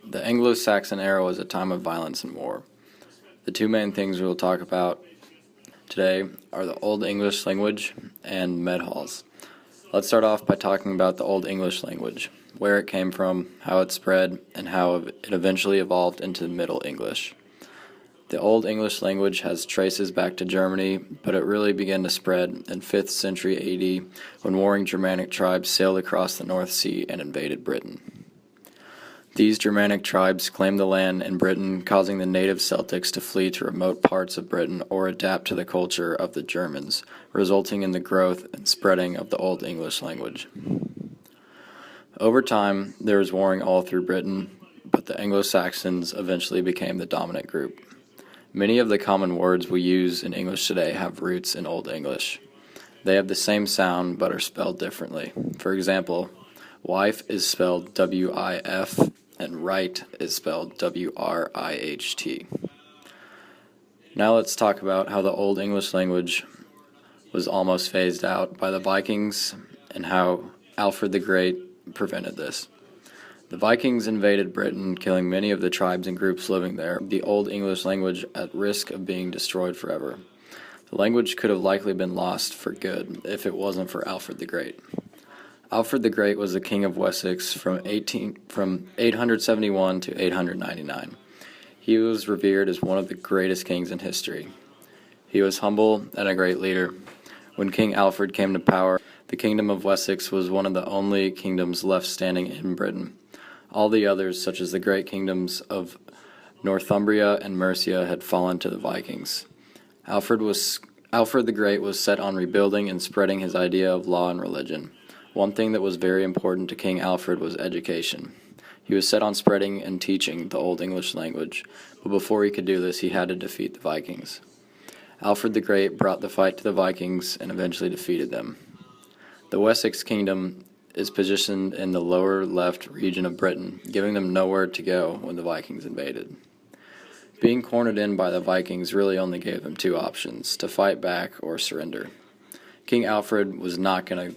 The Anglo-Saxon era was a time of violence and war. The two main things we'll talk about today are the Old English language and med halls. Let's start off by talking about the Old English language, where it came from, how it spread, and how it eventually evolved into Middle English. The Old English language has traces back to Germany, but it really began to spread in 5th century AD when warring Germanic tribes sailed across the North Sea and invaded Britain. These Germanic tribes claimed the land in Britain, causing the native Celtics to flee to remote parts of Britain or adapt to the culture of the Germans, resulting in the growth and spreading of the Old English language. Over time, there was warring all through Britain, but the Anglo-Saxons eventually became the dominant group. Many of the common words we use in English today have roots in Old English. They have the same sound but are spelled differently. For example, wife is spelled W-I-F and right is spelled W-R-I-H-T. Now let's talk about how the Old English language was almost phased out by the Vikings and how Alfred the Great prevented this. The Vikings invaded Britain, killing many of the tribes and groups living there, the Old English language at risk of being destroyed forever. The language could have likely been lost for good if it wasn't for Alfred the Great. Alfred the Great was the king of Wessex from 871 to 899. He was revered as one of the greatest kings in history. He was humble and a great leader. When King Alfred came to power, the kingdom of Wessex was one of the only kingdoms left standing in Britain. All the others, such as the great kingdoms of Northumbria and Mercia, had fallen to the Vikings. Alfred the Great was set on rebuilding and spreading his idea of law and religion. One thing that was very important to King Alfred was education. He was set on spreading and teaching the Old English language, but before he could do this, he had to defeat the Vikings. Alfred the Great brought the fight to the Vikings and eventually defeated them. The Wessex kingdom is positioned in the lower left region of Britain, giving them nowhere to go when the Vikings invaded. Being cornered in by the Vikings really only gave them two options, to fight back or surrender. King Alfred was not going to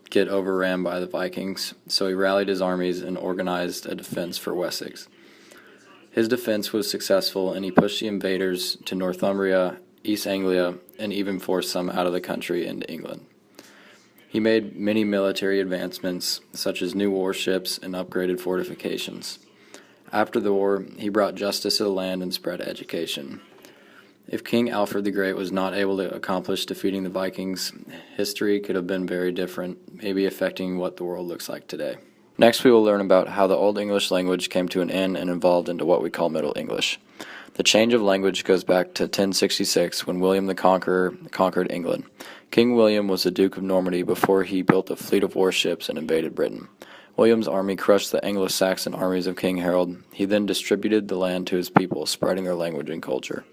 get overran by the Vikings, so he rallied his armies and organized a defense for Wessex. His defense was successful, and he pushed the invaders to Northumbria, East Anglia, and even forced some out of the country into England. He made many military advancements, such as new warships and upgraded fortifications. After the war, he brought justice to the land and spread education. If King Alfred the Great was not able to accomplish defeating the Vikings, history could have been very different, maybe affecting what the world looks like today. Next, we will learn about how the Old English language came to an end and evolved into what we call Middle English. The change of language goes back to 1066 when William the Conqueror conquered England. King William was the Duke of Normandy before he built a fleet of warships and invaded Britain. William's army crushed the Anglo-Saxon armies of King Harold. He then distributed the land to his people, spreading their language and culture.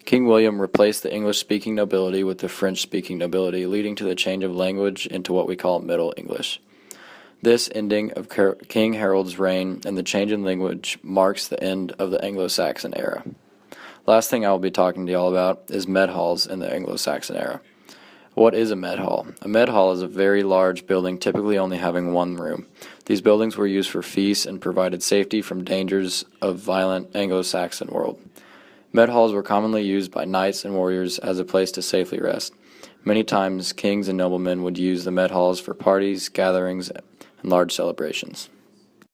King William replaced the English-speaking nobility with the French-speaking nobility, leading to the change of language into what we call Middle English. This ending of King Harold's reign and the change in language marks the end of the Anglo-Saxon era. Last thing I will be talking to you all about is med halls in the Anglo-Saxon era. What is a med hall? A med hall is a very large building, typically only having one room. These buildings were used for feasts and provided safety from dangers of violent Anglo-Saxon world. Med halls were commonly used by knights and warriors as a place to safely rest. Many times, kings and noblemen would use the med halls for parties, gatherings, and large celebrations.